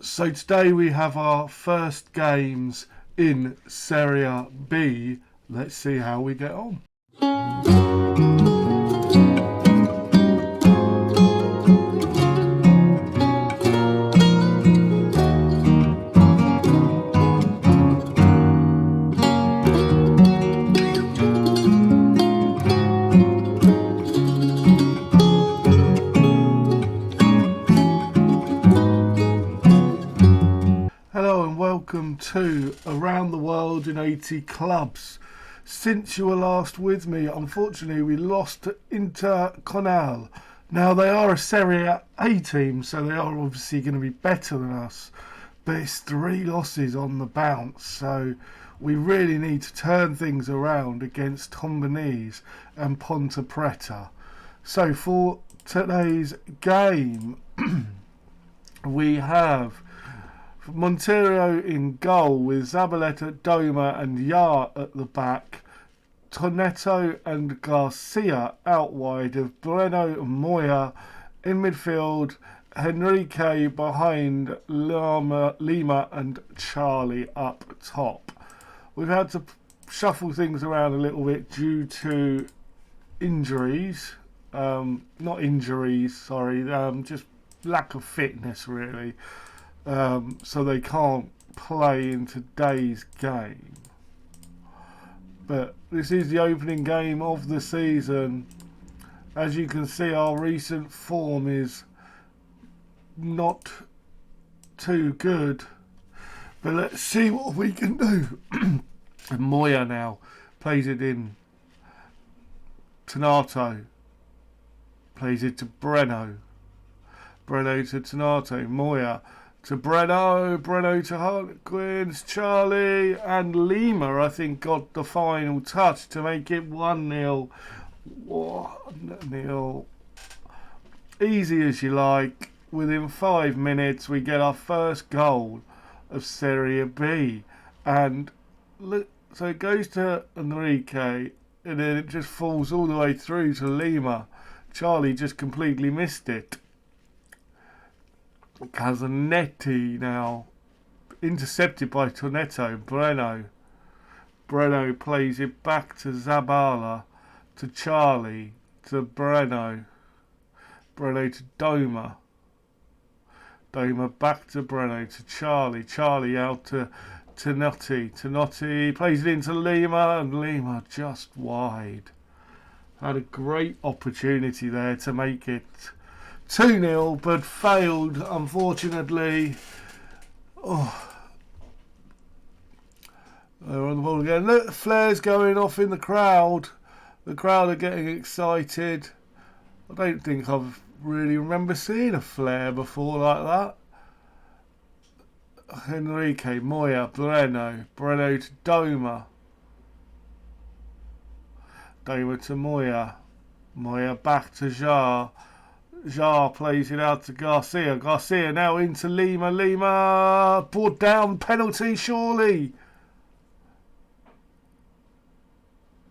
So today we have our first games in Serie B. Let's see how we get on. Hello and welcome to Around the World in 80 Clubs. Since you were last with me, unfortunately we lost to Inter Conal. Now they are a Serie A team, so they are obviously going to be better than us. But it's 3 losses on the bounce, so we really need to turn things around against Tombinese and Ponte Preta. So for today's game, we have Montero in goal with Zabaleta, Doma and Yar at the back. Tonetto and Garcia out wide of Breno and Moya. In midfield, Henrique behind Lima and Charlie up top. We've had to shuffle things around a little bit due to injuries. Just lack of fitness really. So they can't play in today's game. But this is the opening game of the season. As you can see, our recent form is not too good. But let's see what we can do. And Moya now plays it in. Tonato plays it to Breno. Breno to Tonato. Moya to Breno to Harlequins, Charlie and Lima, I think, got the final touch to make it 1-0. 1-0. Easy as you like. Within 5 minutes, we get our first goal of Serie B. And look, so it goes to Enrique, and then it just falls all the way through to Lima. Charlie just completely missed it. Casanetti now intercepted by Tonetto. Breno plays it back to Zabala, to Charlie, to Breno to Doma back to Breno to Charlie out to Tenotti plays it into Lima, and Lima just wide. Had a great opportunity there to make it 2-0, but failed, unfortunately. They're on the ball again. Look, flares going off in the crowd. The crowd are getting excited. I don't think I've really remember seeing a flare before like that. Henrique, Moya, Breno to Doma to Moya back to Jar plays it out to Garcia now into Lima brought down, penalty surely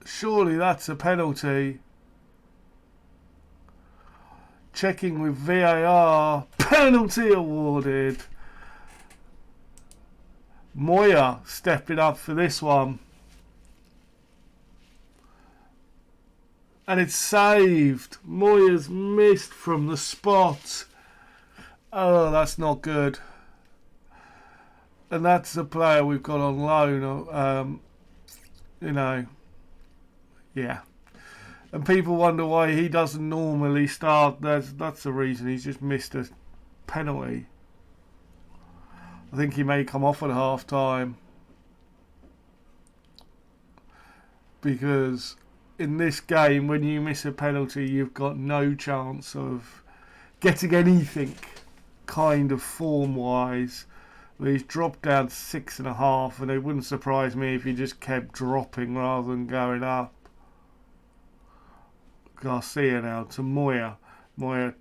that's a penalty. Checking with VAR, penalty awarded. Moya stepping up for this one. And it's saved. Moya's missed from the spot. Oh, that's not good. And that's the player we've got on loan. Yeah. And people wonder why he doesn't normally start. That's the reason. He's just missed a penalty. I think he may come off at half time. Because in this game, when you miss a penalty, you've got no chance of getting anything kind of form-wise. He's dropped down to 6.5, and it wouldn't surprise me if he just kept dropping rather than going up. Garcia now to Moya. Moya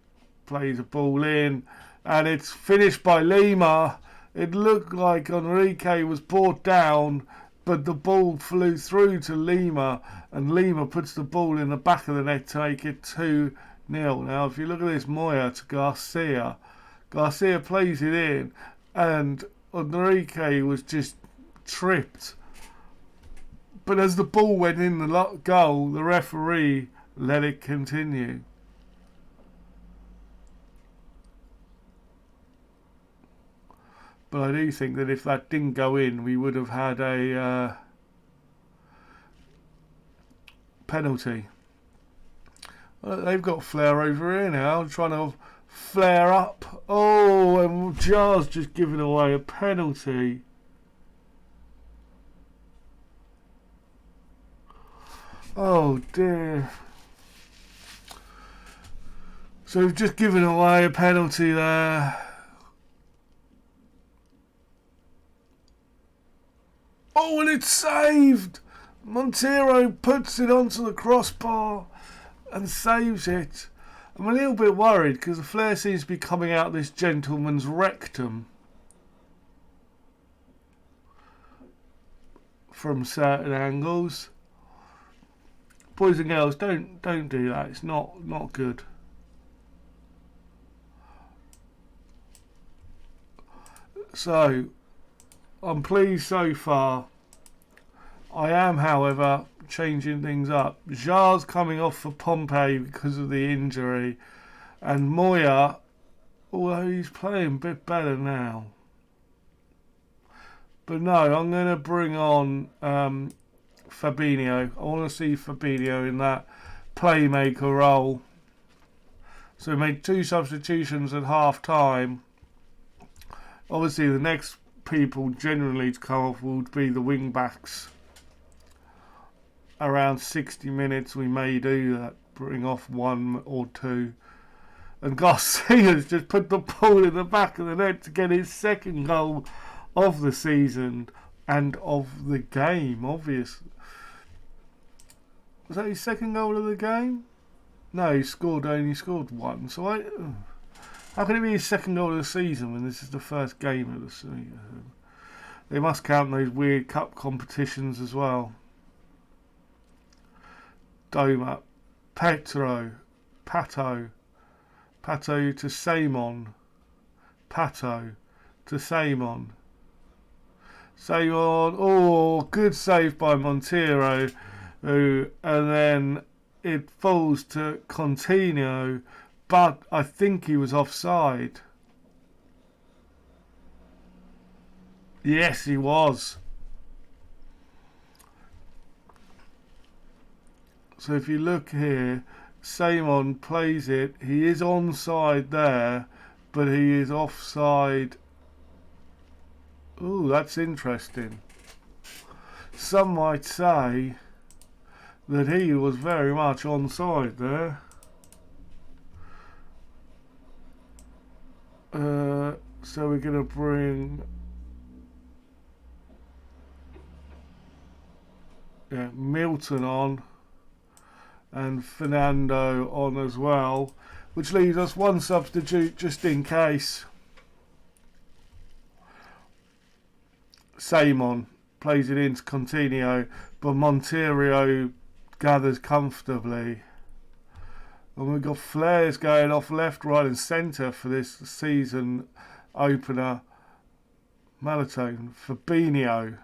plays a ball in, and it's finished by Lima. It looked like Enrique was brought down, but the ball flew through to Lima, and Lima puts the ball in the back of the net to make it 2-0. Now, if you look at this, Moya to Garcia. Garcia plays it in, and Enrique was just tripped. But as the ball went in the goal, the referee let it continue. But I do think that if that didn't go in, we would have had a penalty. They've got Flair over here now, trying to flare up. Oh, and Jar's just given away a penalty. Oh dear. So we've just given away a penalty there. Oh, and it's saved! Montero puts it onto the crossbar and saves it. I'm a little bit worried because the flare seems to be coming out this gentleman's rectum from certain angles. Boys and girls, don't do that. It's not good. So I'm pleased so far. I am, however, changing things up. Jar's coming off for Pompey because of the injury, and Moya, although he's playing a bit better now. But no, I'm going to bring on Fabinho. I want to see Fabinho in that playmaker role. So we made 2 substitutions at half time. Obviously, the next people generally to come off would be the wing backs. Around 60 minutes we may do that, bring off 1 or 2. And Garcia's just put the ball in the back of the net to get his second goal of the season and of the game, obviously. Was that his second goal of the game? No, he only scored 1. So how can it be his second goal of the season when this is the first game of the season? They must count those weird cup competitions as well. Doma, Pato to Simon, Pato to Simon. Oh, good save by Montero, and then it falls to Coutinho, but I think he was offside. Yes, he was. So if you look here, Simon plays it. He is onside there, but he is offside. Ooh, that's interesting. Some might say that he was very much onside there. So we're going to bring Milton on and Fernando on as well, which leaves us 1 substitute just in case. Simon plays it into Coutinho, but Montero gathers comfortably. And we've got flares going off left, right and centre for this season opener. Melitone, Fabinho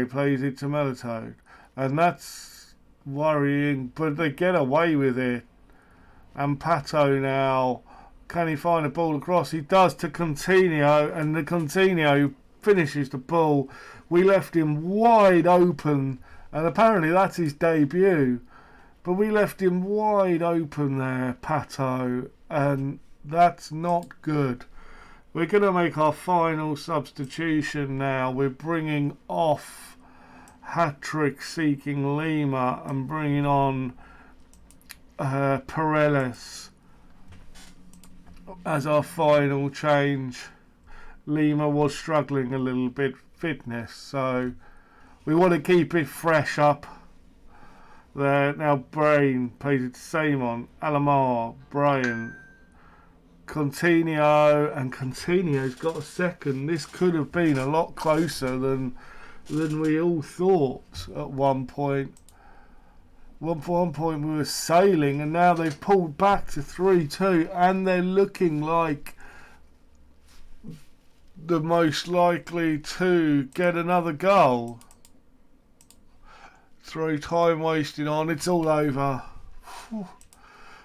plays it to Melitone, and that's worrying, but they get away with it. And Pato now, can he find a ball across? He does to Coutinho, and the Coutinho finishes the ball. We left him wide open, and apparently that's his debut, but we left him wide open there, Pato, and that's not good. We're going to make our final substitution now. We're bringing off hat-trick seeking Lima and bringing on Paredes as our final change. Lima was struggling a little bit fitness, so we want to keep it fresh up there. Now Brain plays it to Simon, Alamar, Brian, Coutinho, and Coutinho's got a second. This could have been a lot closer than we all thought at one point. At one point we were sailing, and now they've pulled back to 3-2, and they're looking like the most likely to get another goal. Throw time wasting on, it's all over.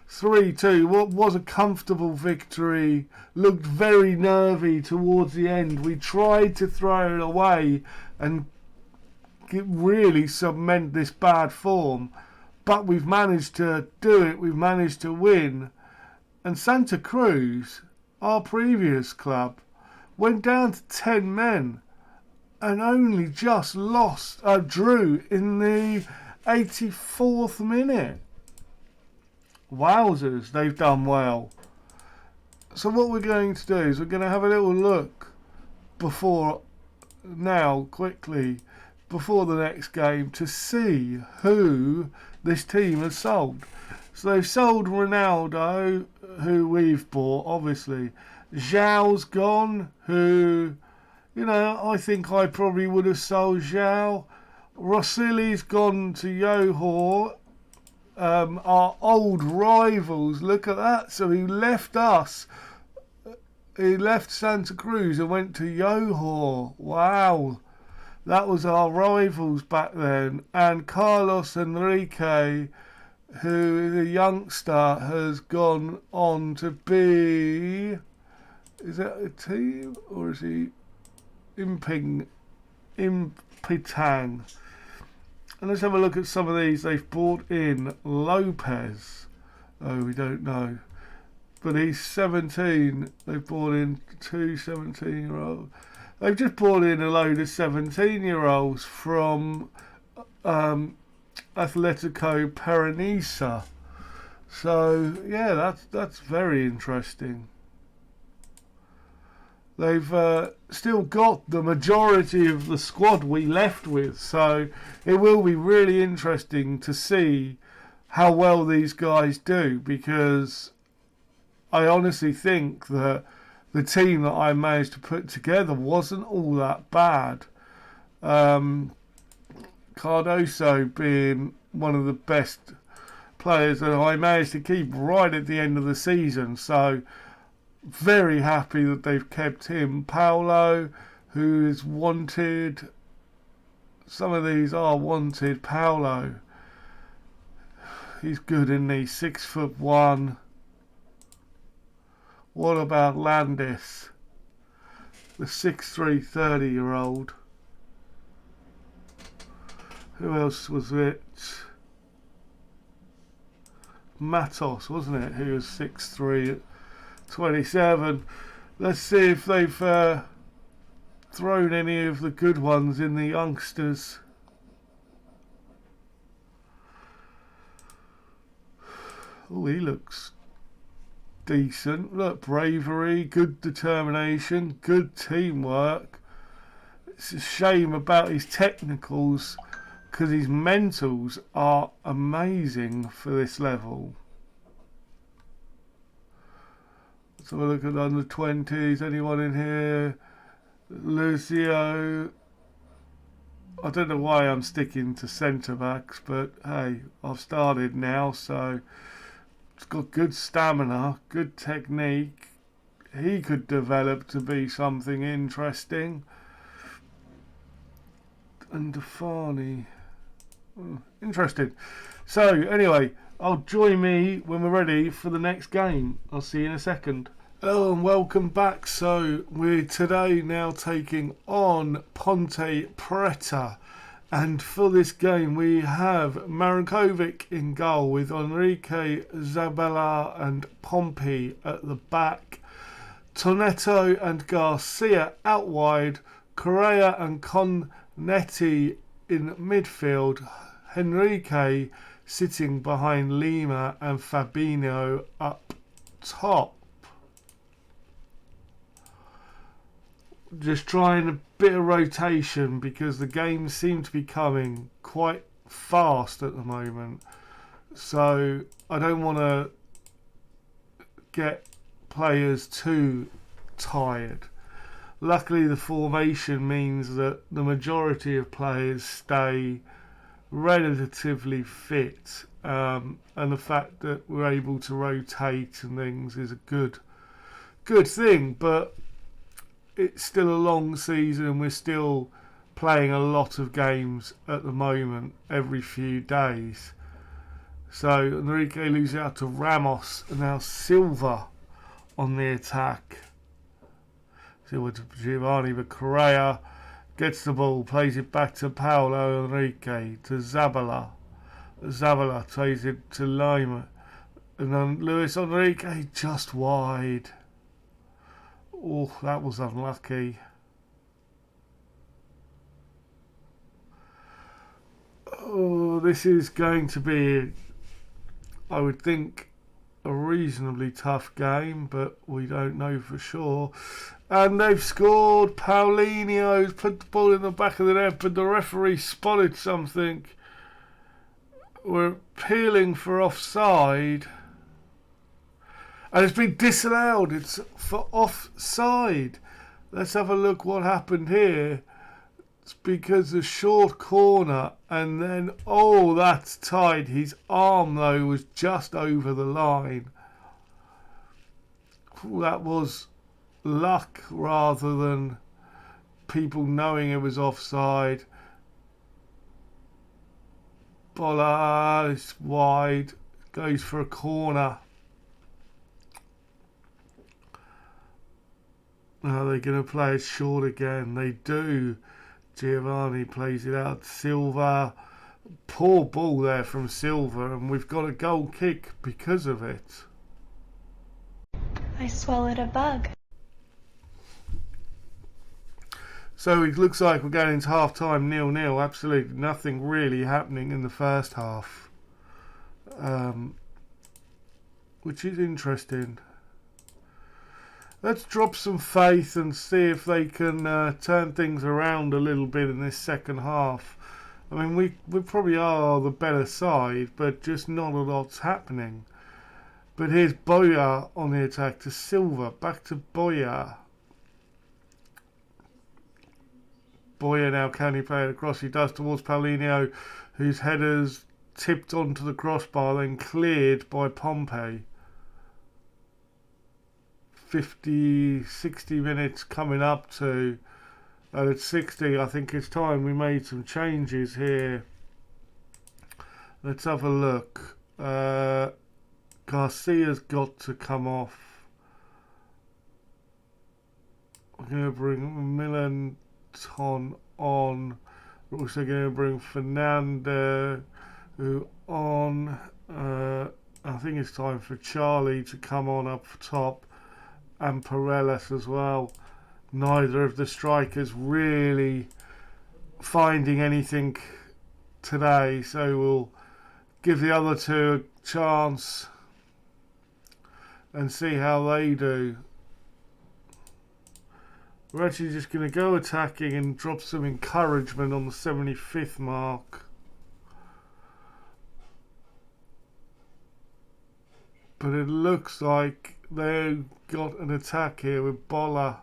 3-2, what was a comfortable victory, looked very nervy towards the end. We tried to throw it away and really cement this bad form, but we've managed to do it, we've managed to win. And Santa Cruz, our previous club, went down to 10 men and only just drew in the 84th minute. Wowzers, they've done well. So what we're going to do is we're going to have a little look quickly, before the next game, to see who this team has sold. So they've sold Ronaldo, who we've bought, obviously. Zhao's gone, who, I think I probably would have sold Zhao. Rossili's gone to Johor, our old rivals. Look at that. So he left Santa Cruz and went to Johor. Wow. That was our rivals back then. And Carlos Enrique, who is a youngster, has gone on to be... Is that a team? Or is he Impitang? And let's have a look at some of these. They've brought in Lopez. Oh, we don't know. But he's 17. They've brought in two 17-year-olds. They've just brought in a load of 17-year-olds from Atletico Paranisa. So, yeah, that's very interesting. They've still got the majority of the squad we left with, so it will be really interesting to see how well these guys do, because I honestly think that the team that I managed to put together wasn't all that bad. Cardoso being one of the best players that I managed to keep right at the end of the season, so very happy that they've kept him. Paulo, who is wanted. Some of these are wanted. Paulo, he's good, isn't he? 6'1". What about Landis, the 6'3", 30-year-old? Who else was it? Matos, wasn't it? Who was 6'3", 27. Let's see if they've thrown any of the good ones in the youngsters. Oh, he looks decent. Look, bravery, good determination, good teamwork. It's a shame about his technicals, because his mentals are amazing for this level. Let's have a look at under 20s. Anyone in here? Lucio. I don't know why I'm sticking to centre backs, but hey, I've started now, so it's got good stamina, good technique. He could develop to be something interesting. And Defani. Interesting. So, anyway, join me when we're ready for the next game. I'll see you in a second. Hello and welcome back. So, we're today now taking on Ponte Preta. And for this game, we have Marinkovic in goal with Enrique, Zabala and Pompey at the back. Tonetto and Garcia out wide. Correa and Connetti in midfield. Henrique sitting behind Lima and Fabinho up top. Just trying a bit of rotation because the games seem to be coming quite fast at the moment, so I don't want to get players too tired. Luckily the formation means that the majority of players stay relatively fit, and the fact that we're able to rotate and things is a good thing. But it's still a long season. We're still playing a lot of games at the moment, every few days. So Enrique loses out to Ramos, and now Silva on the attack. Silva to Giovanni, but Correa gets the ball, plays it back to Paulo Enrique, to Zabala. Zabala plays it to Lima, and then Luis Enrique just wide. Oh, that was unlucky. Oh, this is going to be, I would think, a reasonably tough game, but we don't know for sure. And they've scored. Paulinho's put the ball in the back of the net, but the referee spotted something. We're appealing for offside, and it's been disallowed. It's for offside. Let's have a look what happened here. It's because the short corner, and then, oh, that's tight. His arm, though, was just over the line. Ooh, that was luck rather than people knowing it was offside. Bola is wide, goes for a corner. Now they're going to play it short again. They do. Giovanni plays it out. Silva. Poor ball there from Silva, and we've got a goal kick because of it. I swallowed a bug. So it looks like we're going into half time 0-0. Absolutely nothing really happening in the first half, which is interesting. Let's drop some faith and see if they can turn things around a little bit in this second half. I mean, we probably are the better side, but just not a lot's happening. But here's Boya on the attack to Silva. Back to Boya. Boya now, can he play it across? He does, towards Paulinho, whose header's tipped onto the crossbar, then cleared by Pompey. 50, 60 minutes coming up to, and at 60 I think it's time we made some changes here. Let's have a look. Garcia's got to come off. We're going to bring Milanton on. We're also going to bring Fernando on. I think it's time for Charlie to come on up top, and Paredes as well. Neither of the strikers really finding anything today, so we'll give the other two a chance and see how they do. We're actually just going to go attacking and drop some encouragement on the 75th mark. But it looks like they've got an attack here with Bola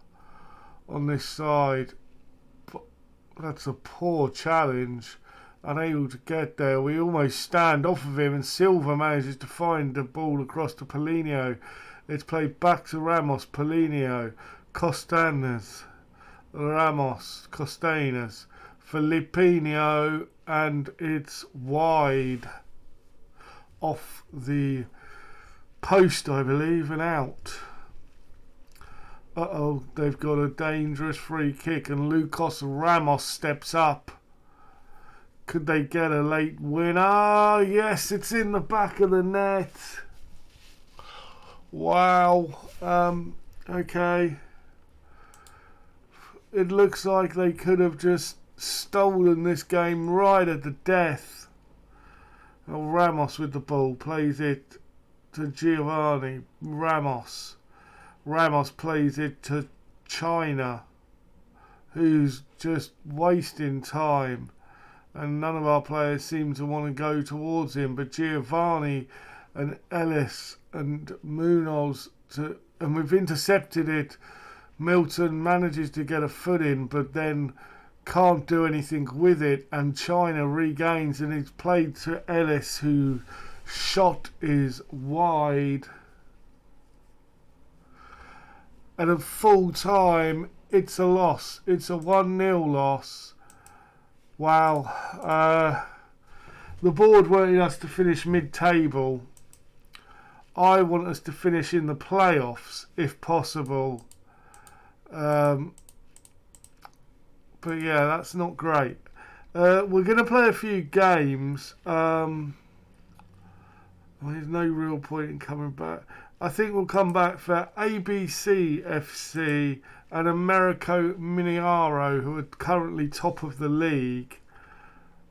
on this side. But that's a poor challenge. Unable to get there. We almost stand off of him, and Silva manages to find the ball across to Paulinho. It's played back to Ramos. Paulinho. Costanes. Ramos. Costanes. Filipinho. And it's wide off the post, I believe, and out. Uh-oh, they've got a dangerous free kick, and Lucas Ramos steps up. Could they get a late winner? Yes, it's in the back of the net. Wow. Okay. It looks like they could have just stolen this game right at the death. Oh, Ramos with the ball, plays it to Giovanni. Ramos plays it to China, who's just wasting time, and none of our players seem to want to go towards him, but Giovanni and Ellis and Munoz and we've intercepted it. Milton manages to get a foot in, but then can't do anything with it, and China regains, and it's played to Ellis, who shot is wide. And at full time it's a loss. It's a 1-0 loss. Wow. The board wanted us to finish mid-table. I want us to finish in the playoffs, if possible. But yeah, that's not great. We're going to play a few games. There's no real point in coming back. I think we'll come back for ABC FC and Americo Miniaro, who are currently top of the league.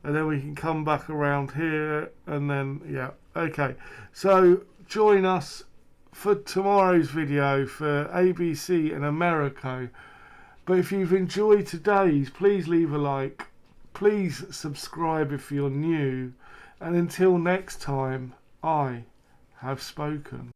And then we can come back around here and then, yeah. Okay, so join us for tomorrow's video for ABC and Americo. But if you've enjoyed today's, please leave a like. Please subscribe if you're new. And until next time, I have spoken.